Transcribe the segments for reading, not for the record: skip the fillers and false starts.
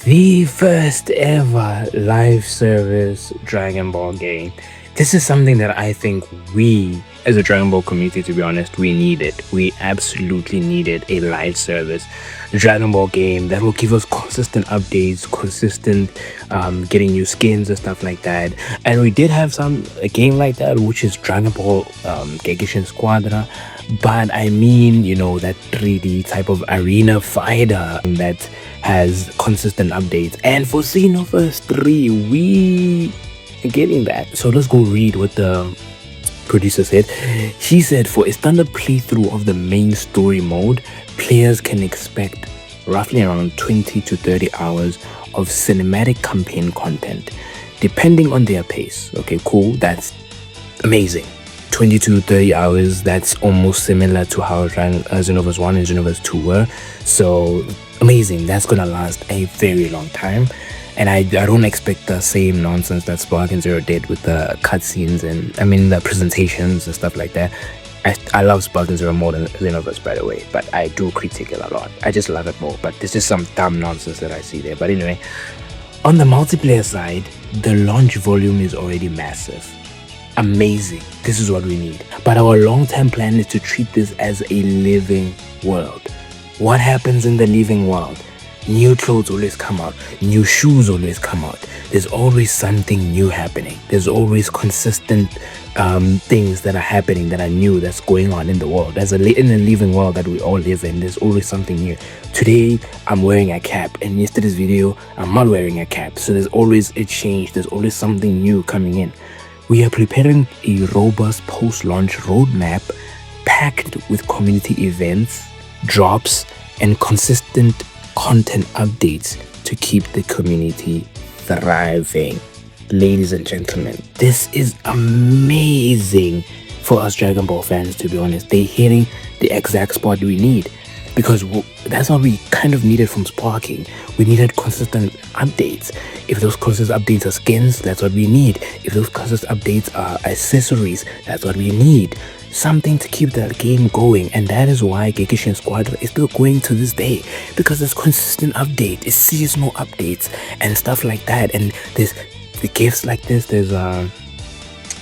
The first ever live service Dragon Ball game. This is something that I think we, as a Dragon Ball community, to be honest, we needed. We absolutely needed a live service Dragon Ball game that will give us consistent updates, consistent getting new skins and stuff like that. And we did have a game like that, which is Dragon Ball Gegishin Squadra. But I mean, that 3D type of arena fighter that has consistent updates. And for Xenoverse 3, we are getting that. So let's go read what the producer said. She said, for a standard playthrough of the main story mode, players can expect roughly around 20 to 30 hours of cinematic campaign content, depending on their pace. Okay, cool. That's amazing. 20 to 30 hours, that's almost similar to how Xenoverse 1 and Xenoverse 2 were. So amazing. That's gonna last a very long time. And I don't expect the same nonsense that Sparking Zero did with the cutscenes and the presentations and stuff like that. I love Sparking Zero more than Xenoverse, by the way, but I do critique it a lot. I just love it more, but this is some dumb nonsense that I see there. But anyway, on the multiplayer side, the launch volume is already massive. Amazing. This is what we need. But our long-term plan is to treat this as a living world. What happens in the living world? New clothes always come out. New shoes always come out. There's always something new happening. There's always consistent things that are happening, that are new, that's going on in the world. In the living world that we all live in, there's always something new. Today, I'm wearing a cap. In yesterday's video, I'm not wearing a cap. So there's always a change. There's always something new coming in. We are preparing a robust post-launch roadmap packed with community events, drops, and consistent content updates to keep the community thriving. Ladies and gentlemen, this is amazing for us Dragon Ball fans, to be honest. They're hitting the exact spot we need, because that's what we kind of needed from Sparking. We needed consistent updates. If those consistent updates are skins, that's what we need. If those consistent updates are accessories, that's what we need. Something to keep the game going, and that is why Gegishin Squadra is still going to this day, because there's consistent updates, it's seasonal updates and stuff like that. And there's the gifts like this, there's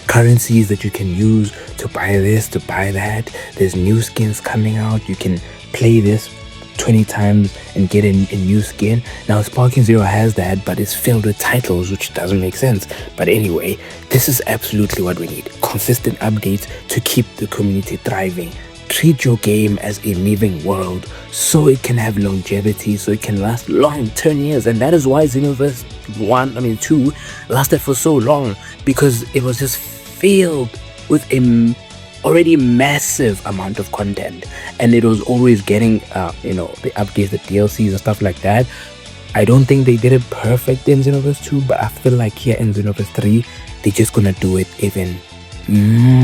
currencies that you can use to buy this, to buy that. There's new skins coming out. You can play this 20 times and get a new skin. Now Sparking Zero has that, but it's filled with titles, which doesn't make sense. But anyway, this is absolutely what we need. Consistent updates to keep the community thriving. Treat your game as a living world so it can have longevity, so it can last long, 10 years. And that is why Xenoverse 2 lasted for so long, because it was just filled with a already massive amount of content, and it was always getting the updates, the DLCs and stuff like that. I don't think they did it perfect in Xenoverse 2, but I feel like here in Xenoverse 3 they're just gonna do it even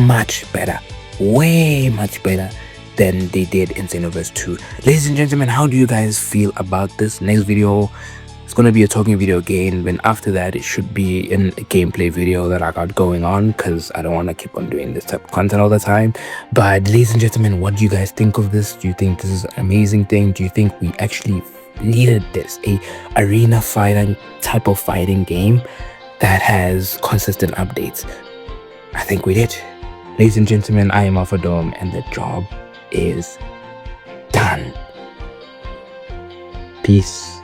much better, way much better than they did in Xenoverse 2. Ladies and gentlemen, how do you guys feel about this? Next video, it's gonna be a talking video again, and after that it should be in a gameplay video that I got going on, because I don't want to keep on doing this type of content all the time. But ladies and gentlemen, what do you guys think of this? Do you think this is an amazing thing? Do you think we actually needed this, a arena fighting type of fighting game that has consistent updates? I think we did. Ladies and gentlemen, I am Alpha Dome, and the job is done. Peace.